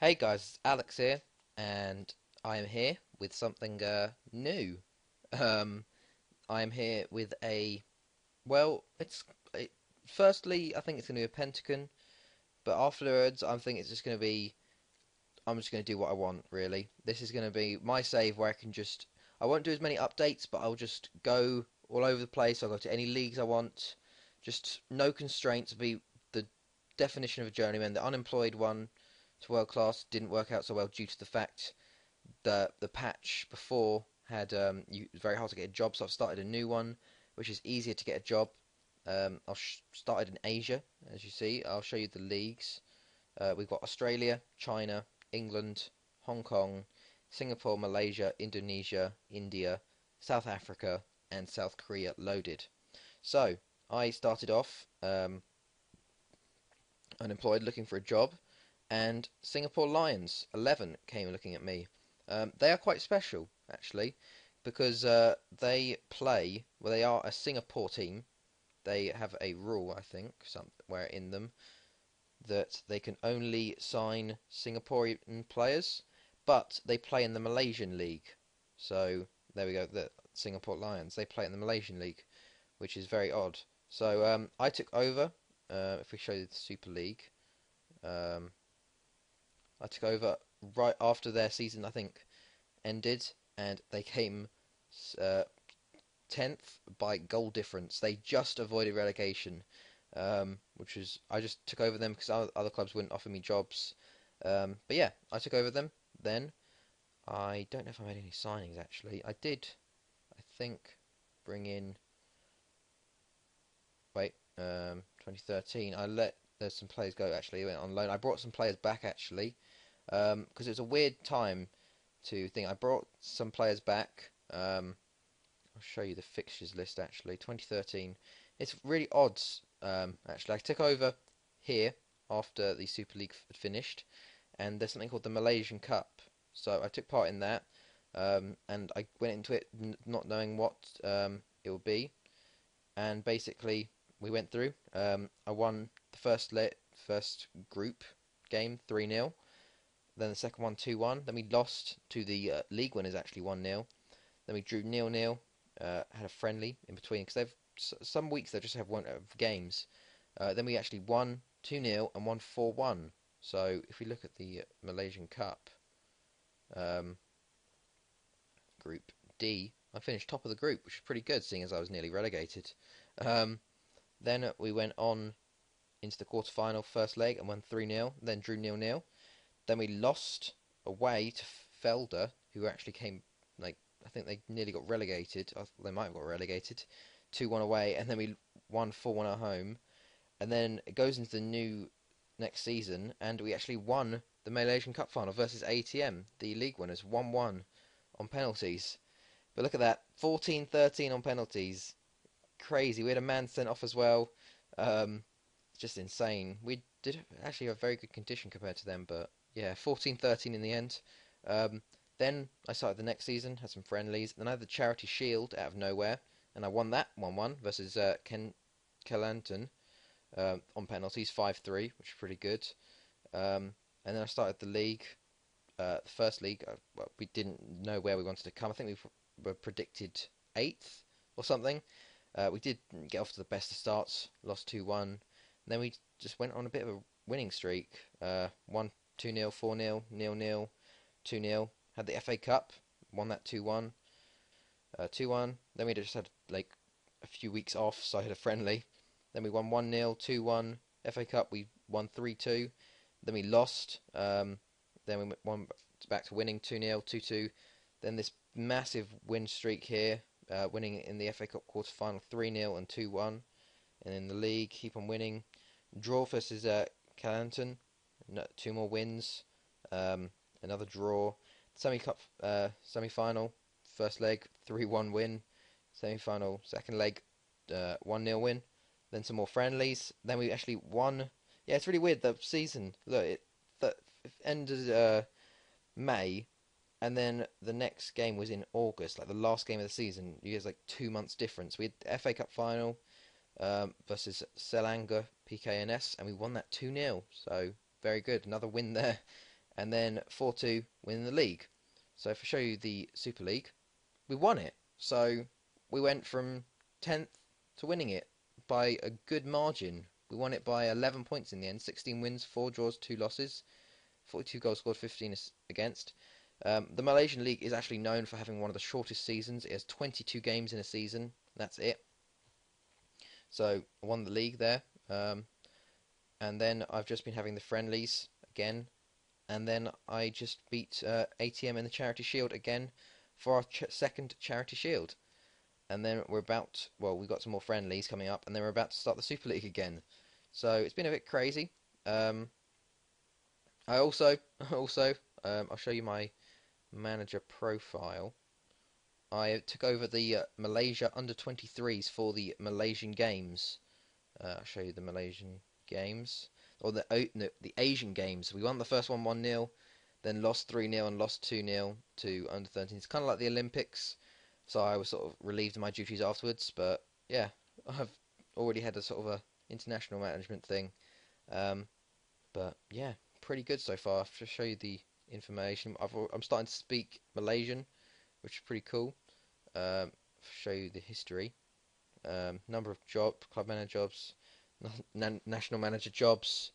Hey guys, Alex here, and I am here with something new. Um, I am here with well, it, firstly, I think it's going to be a Pentagon, but afterwards, I think it's just going to be, I'm just going to do what I want, really. This is going to be my save where I won't do as many updates, but I'll just go all over the place. I'll go to any leagues I want, just no constraints. Be the definition of a journeyman, the unemployed one to world class didn't work out so well due to the fact the patch before had it was very hard to get a job, so I've started a new one, which is easier to get a job. I've started in Asia, as you see. I'll show you the leagues. We've got Australia, China, England, Hong Kong, Singapore, Malaysia, Indonesia, India, South Africa, and South Korea loaded. So I started off unemployed, looking for a job, and Singapore Lions 11 came looking at me. They are quite special, actually, because they are a Singapore team. They have a rule, I think, somewhere in them, that they can only sign Singaporean players, but they play in the Malaysian League. So, there we go, the Singapore Lions, they play in the Malaysian League, which is very odd. So, I took over, if we show you the Super League, um, I took over right after their season, I think, ended, and they came uh, 10th by goal difference. They just avoided relegation, which was I just took over them because other clubs wouldn't offer me jobs. But yeah, I took over them. Then I don't know if I made any signings actually. I did, I think, bring in. Wait, 2013. I let there's some players go actually. Went on loan. I brought some players back actually because it was a weird time to think. I brought some players back. I'll show you the fixtures list actually. 2013. It's really odd. Actually, I took over here after the Super League had finished, and there's something called the Malaysian Cup. So I took part in that, and I went into it not knowing what it would be, and basically we went through. I won the first group game 3-0. Then the second one 2-1. Then we lost to the league winners actually 1-0. Then we drew 0-0. Had a friendly in between because they've some weeks they just have one of games. Then we actually won 2-0 and won 4-1. So if we look at the Malaysian Cup, um, Group D, I finished top of the group, which is pretty good seeing as I was nearly relegated. Um, then we went on into the quarter-final first leg and won 3-0. Then drew 0-0. Then we lost away to Felder, who actually came like I think they nearly got relegated. They might have got relegated. 2-1 away, and then we won 4-1 at home. And then it goes into the new next season, and we actually won the Malaysian Cup final versus ATM, the league winners, 1-1 on penalties. But look at that, 14-13 on penalties. Crazy. We had a man sent off as well. Um, just insane. We did actually have very good condition compared to them, but yeah, 14-13 in the end. Um, then I started the next season, had some friendlies. Then I had the Charity Shield out of nowhere, and I won that 1-1 versus Ken Kellanton on penalties 5-3, which is pretty good. And then I started the league, the first league. Well, we didn't know where we wanted to come. I think we were predicted 8th or something. We did get off to the best of starts, lost 2-1. Then we just went on a bit of a winning streak. Won 2-0, 4-0, 0-0, 2-0. Had the FA Cup, won that 2-1. 2-1. Then we just had like a few weeks off, so I had a friendly. Then we won 1-0, 2-1. FA Cup we won 3-2. Then we lost. Then we won back to winning 2-0, 2-2. Then this massive win streak here, winning in the FA Cup quarter final 3-0 and 2-1. And in the league, keep on winning. Draw versus Callanton, no, 2 more wins. Another draw. Semi-final, first leg 3-1 win. Semi-final, second leg 1-0 win. Then some more friendlies. Then we actually won. Yeah, it's really weird. The season, look, it ended May, and then the next game was in August, like the last game of the season. You guys like 2 months difference. We had the FA Cup final versus Selangor PKNS, and we won that 2-0. So very good, another win there. and then 4-2 winning the league. So if I show you the Super League, we won it. So we went from 10th to winning it by a good margin. We won it by 11 points in the end, 16 wins, 4 draws, 2 losses, 42 goals scored, 15 against. The Malaysian League is actually known for having one of the shortest seasons. It has 22 games in a season. That's it. So I won the league there. And then I've just been having the friendlies again. And then I just beat ATM in the Charity Shield again for our second Charity Shield. And then we're about, well, we've got some more friendlies coming up, and then we're about to start the Super League again. So it's been a bit crazy. I also, I'll show you my manager profile. I took over the Malaysia under-23s for the Malaysian Games. I'll show you the Malaysian Games, or no, the Asian Games. We won the first one 1-0, then lost 3-0 and lost 2-0 to under-13s. It's kind of like the Olympics, so I was sort of relieved of my duties afterwards. But yeah, I've already had a sort of a international management thing. But yeah, pretty good so far. I'll just show you the information. I'm starting to speak Malaysian, which is pretty cool. Show you the history. Number of club manager jobs, national manager jobs,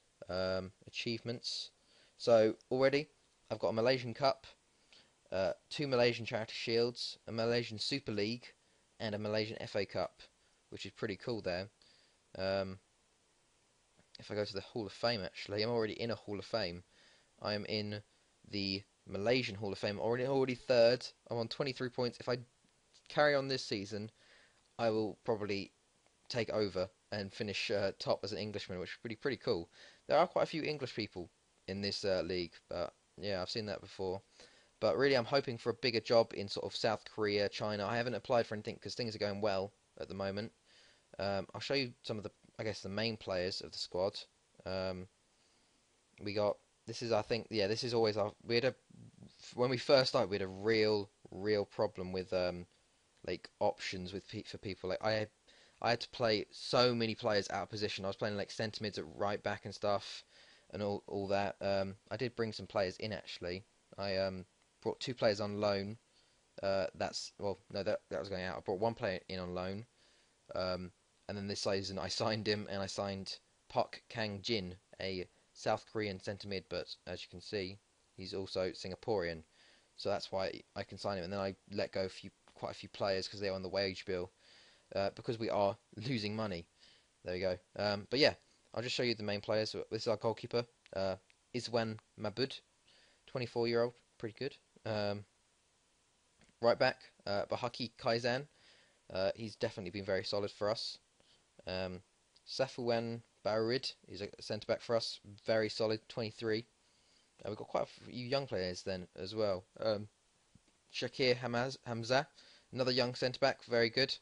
achievements. So already I've got a Malaysian Cup, 2 Malaysian Charity Shields, a Malaysian Super League, and a Malaysian FA Cup, which is pretty cool there. If I go to the Hall of Fame, actually, I'm already in a Hall of Fame. I am in the Malaysian Hall of Fame, already third. I'm on 23 points. If I carry on this season, I will probably take over and finish top as an Englishman, which is pretty cool. There are quite a few English people in this league, but yeah, I've seen that before. But really, I'm hoping for a bigger job in sort of South Korea, China. I haven't applied for anything because things are going well at the moment. I'll show you some of the, I guess, the main players of the squad. We got, this is, I think, yeah, this is always our, when we first started, we had a real problem with like options with for people. Like I had to play so many players out of position. I was playing like centre mids at right back and stuff, and all that. I did bring some players in actually. I brought 2 players on loan. That's, well, no, that was going out. I brought 1 player in on loan. And then this season I signed him, and I signed Park Kang-jin, a South Korean centre mid, but as you can see, he's also Singaporean, so that's why I can sign him. And then I let go quite a few players because they're on the wage bill, because we are losing money. There we go. But yeah, I'll just show you the main players. This is our goalkeeper, Iswan Mabud, 24-year-old, pretty good. Right back, Bahaki Kaizan. He's definitely been very solid for us. Safuwan Barid is a centre back for us, very solid, 23. We've got quite a few young players then as well. Shakir Hamza, another young centre back, very good.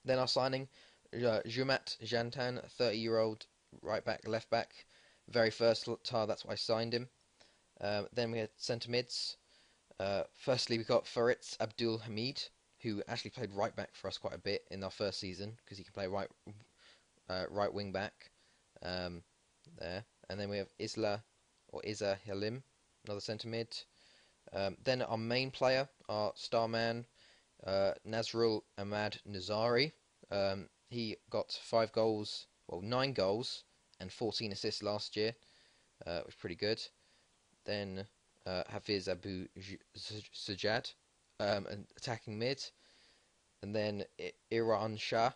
Then our signing, Jumat Jantan, 30-year-old right back, left back, very versatile. That's why I signed him. Then we had centre mids. Firstly, we got Faritz Abdul Hamid, who actually played right back for us quite a bit in our first season because he can play right wing back there. And then we have Iza Halim, another centre mid. Then our main player, our star man, Nazrul Ahmad Nazari. He got 9 goals and 14 assists last year, which was pretty good. Then Hafiz Abu Sajad, an attacking mid, and then Iran Shah,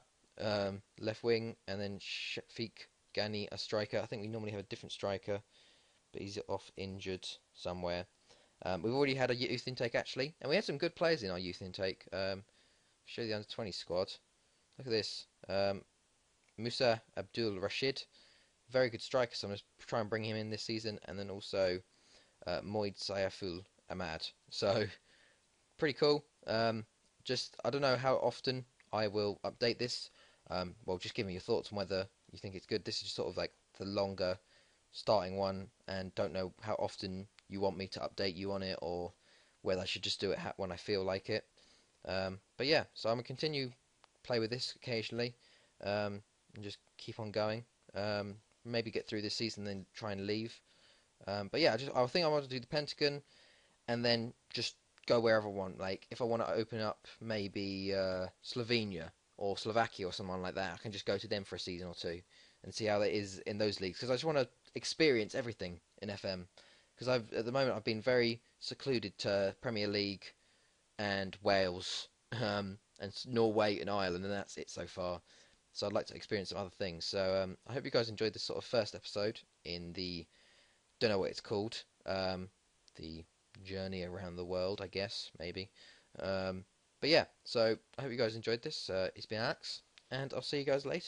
left wing, and then Shafiq Ghani, a striker. I think we normally have a different striker, but he's off injured somewhere. We've already had a youth intake actually, and we had some good players in our youth intake. Show you the under-20 squad. Look at this. Musa Abdul Rashid, very good striker, so I'm going to try and bring him in this season, and then also Moid Sayaful Ahmad. So pretty cool. Just, I don't know how often I will update this. Well, just give me your thoughts on whether you think it's good. This is just sort of like the longer starting one, and don't know how often you want me to update you on it, or whether I should just do it when I feel like it. But yeah, so I'm going to continue play with this occasionally, and just keep on going. Maybe get through this season, then try and leave. But yeah, I think I want to do the Pentagon and then just go wherever I want. Like if I want to open up maybe Slovenia or Slovakia or someone like that, I can just go to them for a season or two and see how it is in those leagues. Because I just want to experience everything in FM. Because at the moment I've been very secluded to Premier League and Wales, and Norway and Ireland, and that's it so far. So I'd like to experience some other things. So I hope you guys enjoyed this sort of first episode in the don't know what it's called, the journey around the world, I guess maybe. But yeah, so I hope you guys enjoyed this. It's been Alex, and I'll see you guys later.